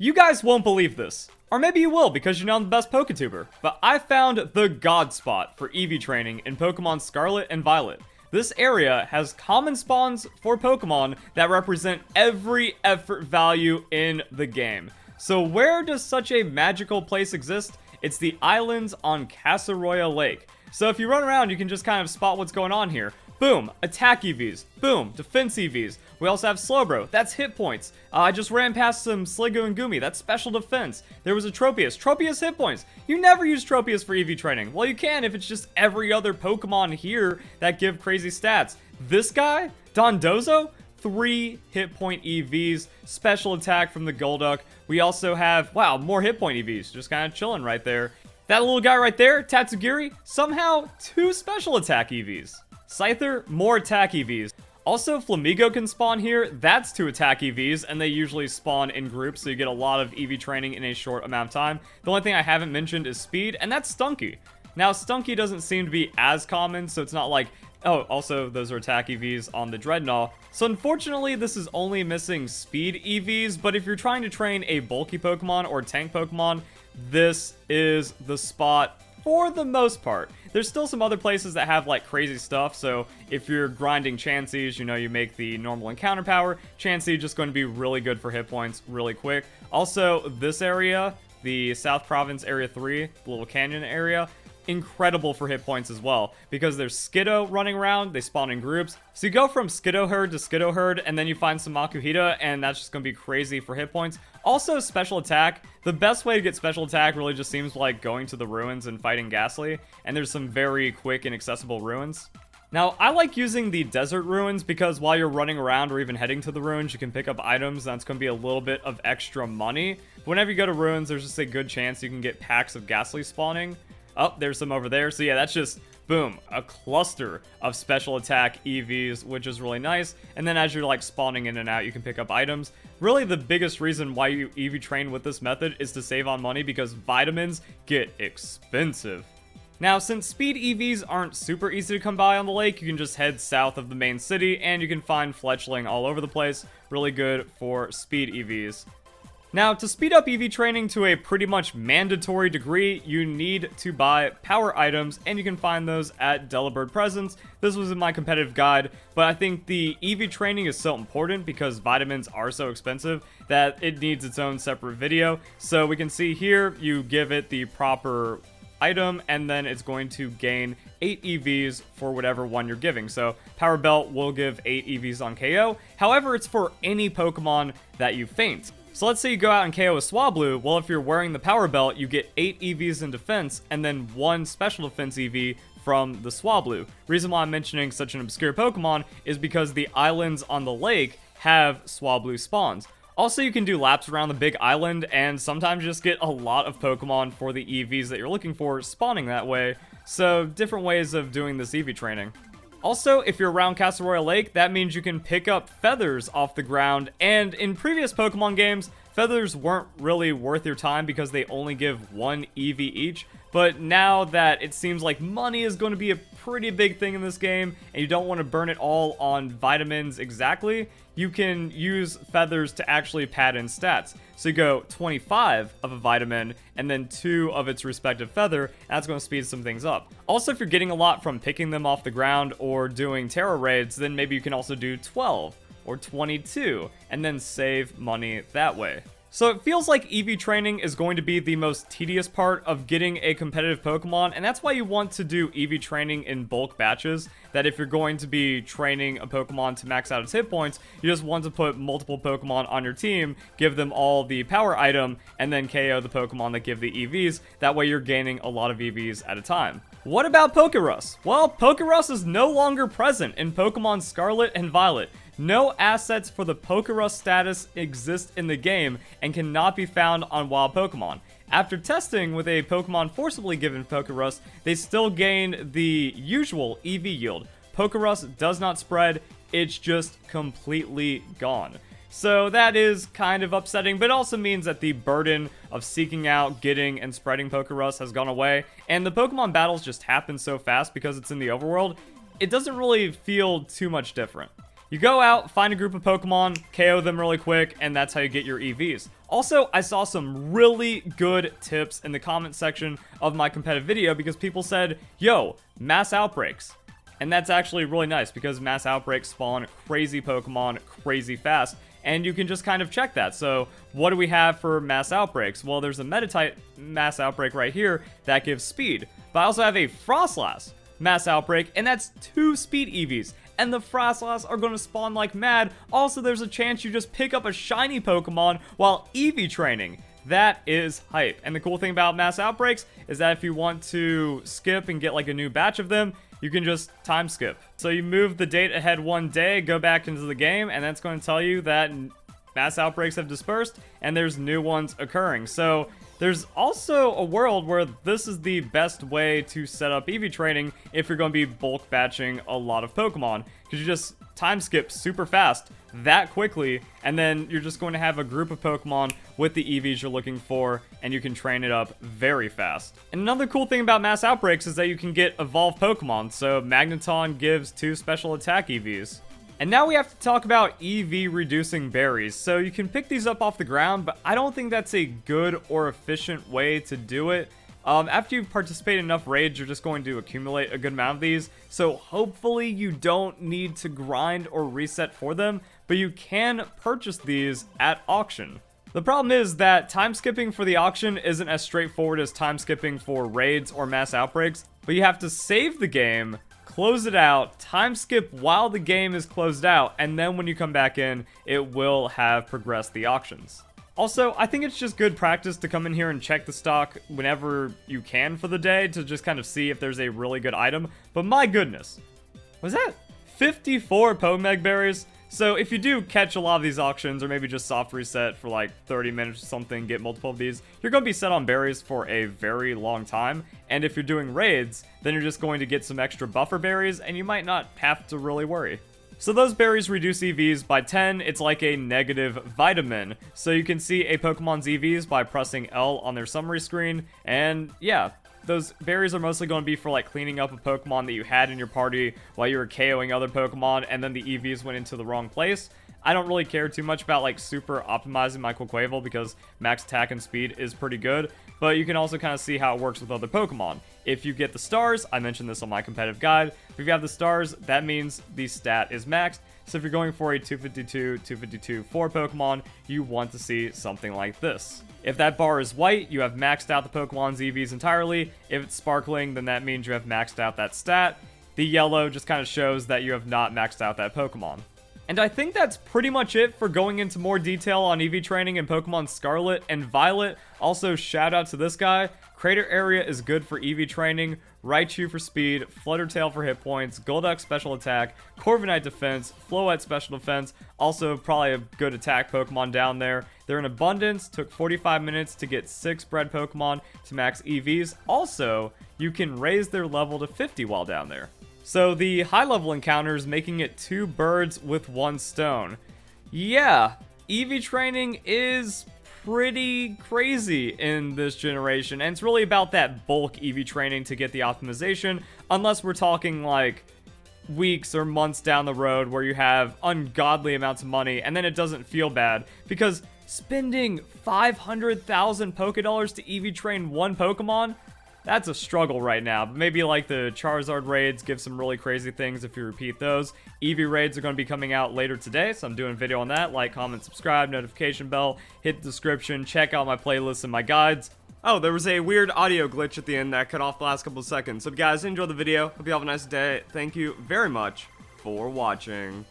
You guys won't believe this. Or maybe you will because you know I'm the best PokeTuber. But I found the Godspot for EV training in Pokemon Scarlet and Violet. This area has common spawns for Pokemon that represent every effort value in the game. So where does such a magical place exist? It's the islands on Casseroya Lake. So if you run around, you can just kind of spot what's going on here. Boom, attack EVs. Boom, defense EVs. We also have Slowbro, that's hit points. I just ran past some Sliggoo and Goomy, that's special defense. There was a Tropius hit points. You never use Tropius for EV training. Well, you can if it's just every other Pokemon here that give crazy stats. This guy, Dondozo, 3 hit point EVs, special attack from the Golduck. We also have, wow, more hit point EVs, just kind of chilling right there. That little guy right there, Tatsugiri, somehow 2 special attack EVs. Scyther, more attack EVs. Also, Flamigo can spawn here. That's 2 attack EVs, and they usually spawn in groups, so you get a lot of EV training in a short amount of time. The only thing I haven't mentioned is speed, and that's Stunky. Now, Stunky doesn't seem to be as common, so it's not like, oh, also, those are attack EVs on the Dreadnought. So, unfortunately, this is only missing speed EVs, but if you're trying to train a bulky Pokemon or tank Pokemon, this is the spot for the most part. There's still some other places that have like crazy stuff, so if you're grinding Chanseys, you know, you make the normal encounter power. Chansey just going to be really good for hit points really quick. Also, this area, the South Province Area 3, the little canyon area, incredible for hit points as well, because there's Skiddo running around, they spawn in groups. So you go from Skiddo herd to Skiddo herd, and then you find some Makuhita, and that's just going to be crazy for hit points. Also, special attack. The best way to get special attack really just seems like going to the ruins and fighting Ghastly, and there's some very quick and accessible ruins. Now, I like using the desert ruins because while you're running around or even heading to the ruins, you can pick up items, and that's going to be a little bit of extra money. Whenever you go to ruins, there's just a good chance you can get packs of Ghastly spawning. Oh, there's some over there. So yeah, that's just, boom, a cluster of special attack EVs, which is really nice. And then as you're like spawning in and out, you can pick up items. Really, the biggest reason why you EV train with this method is to save on money because vitamins get expensive. Now, since speed EVs aren't super easy to come by on the lake, you can just head south of the main city and you can find fletchling all over the place. Really good for speed EVs. Now, to speed up EV training to a pretty much mandatory degree, you need to buy power items, and you can find those at Delibird Presents. This was in my competitive guide, but I think the EV training is so important because vitamins are so expensive that it needs its own separate video. So we can see here, you give it the proper item, and then it's going to gain 8 EVs for whatever one you're giving. So Power Belt will give 8 EVs on KO. However, it's for any Pokemon that you faint. So let's say you go out and KO a Swablu. Well, if you're wearing the Power Belt, you get 8 EVs in defense and then 1 special defense EV from the Swablu. Reason why I'm mentioning such an obscure Pokemon is because the islands on the lake have Swablu spawns. Also, you can do laps around the big island and sometimes just get a lot of Pokemon for the EVs that you're looking for spawning that way. So different ways of doing this EV training. Also, if you're around Casseroya Lake, that means you can pick up feathers off the ground, and in previous Pokemon games, feathers weren't really worth your time because they only give 1 EV each, but now that it seems like money is going to be a pretty big thing in this game, and you don't want to burn it all on vitamins exactly, you can use feathers to actually pad in stats. So you go 25 of a vitamin and then 2 of its respective feather, and that's going to speed some things up. Also, if you're getting a lot from picking them off the ground or doing Terra raids, then maybe you can also do 12 or 22 and then save money that way. So it feels like EV training is going to be the most tedious part of getting a competitive Pokemon, and that's why you want to do EV training in bulk batches, that if you're going to be training a Pokemon to max out its hit points, you just want to put multiple Pokemon on your team, give them all the power item, and then KO the Pokemon that give the EVs. That way you're gaining a lot of EVs at a time. What about Pokerus? Well, Pokerus is no longer present in Pokemon Scarlet and Violet. No assets for the Pokerus status exist in the game and cannot be found on wild Pokemon. After testing with a Pokemon forcibly given Pokerus, they still gain the usual EV yield. Pokerus does not spread, it's just completely gone. So that is kind of upsetting, but it also means that the burden of seeking out, getting, and spreading Pokerus has gone away, and the Pokemon battles just happen so fast because it's in the overworld, it doesn't really feel too much different. You go out, find a group of Pokemon, KO them really quick, and that's how you get your EVs. Also, I saw some really good tips in the comment section of my competitive video because people said, yo, mass outbreaks. And that's actually really nice because mass outbreaks spawn crazy Pokemon crazy fast, and you can just kind of check that. So what do we have for mass outbreaks? Well, there's a Meditite mass outbreak right here that gives speed, but I also have a Frostlass mass outbreak, and that's 2 speed EVs. And the Frostlass are going to spawn like mad. Also, there's a chance you just pick up a shiny Pokemon while EV training. That is hype. And the cool thing about mass outbreaks is that if you want to skip and get like a new batch of them, you can just time skip. So you move the date ahead 1 day, go back into the game, and that's going to tell you that mass outbreaks have dispersed and there's new ones occurring. So there's also a world where this is the best way to set up EV training if you're going to be bulk batching a lot of Pokemon, because you just time skip super fast that quickly, and then you're just going to have a group of Pokemon with the EVs you're looking for, and you can train it up very fast. And another cool thing about mass outbreaks is that you can get evolved Pokemon, so Magneton gives 2 special attack EVs. And now we have to talk about EV reducing berries. So you can pick these up off the ground, but I don't think that's a good or efficient way to do it. After you've participated in enough raids, you're just going to accumulate a good amount of these. So hopefully you don't need to grind or reset for them, but you can purchase these at auction. The problem is that time skipping for the auction isn't as straightforward as time skipping for raids or mass outbreaks, but you have to save the game, close it out, time skip while the game is closed out, and then when you come back in, it will have progressed the auctions. Also, I think it's just good practice to come in here and check the stock whenever you can for the day to just kind of see if there's a really good item. But my goodness, was that 54 Pomeg berries? So if you do catch a lot of these auctions, or maybe just soft reset for like 30 minutes or something, get multiple of these, you're going to be set on berries for a very long time. And if you're doing raids, then you're just going to get some extra buffer berries, and you might not have to really worry. So those berries reduce EVs by 10, it's like a negative vitamin. So you can see a Pokemon's EVs by pressing L on their summary screen, and yeah, those berries are mostly going to be for like cleaning up a Pokemon that you had in your party while you were KOing other Pokemon, and then the EVs went into the wrong place. I don't really care too much about like super optimizing my Quaquaval because max attack and speed is pretty good, but you can also kind of see how it works with other Pokemon. If you get the stars, I mentioned this on my competitive guide, if you have the stars, that means the stat is maxed. So if you're going for a 252, 252 4 Pokemon, you want to see something like this. If that bar is white, you have maxed out the Pokemon's EVs entirely. If it's sparkling, then that means you have maxed out that stat. The yellow just kind of shows that you have not maxed out that Pokemon. And I think that's pretty much it for going into more detail on EV training in Pokemon Scarlet and Violet. Also, shout out to this guy. Crater Area is good for EV training, Raichu for speed, Fluttertail for hit points, Golduck special attack, Corviknight defense, Floette special defense, also probably a good attack Pokemon down there. They're in abundance, took 45 minutes to get 6 bred Pokemon to max EVs. Also, you can raise their level to 50 while down there. So the high level encounters making it 2 birds with 1 stone. Yeah, EV training is pretty crazy in this generation, and it's really about that bulk EV training to get the optimization, unless we're talking like weeks or months down the road where you have ungodly amounts of money and then it doesn't feel bad, because spending 500,000 Pokédollars to EV train 1 Pokemon, that's a struggle right now. But maybe like the Charizard raids give some really crazy things if you repeat those. EV raids are going to be coming out later today, so I'm doing a video on that. Like, comment, subscribe, notification bell, hit the description, check out my playlists and my guides. Oh, there was a weird audio glitch at the end that cut off the last couple of seconds. So if you guys enjoyed the video, hope you have a nice day. Thank you very much for watching.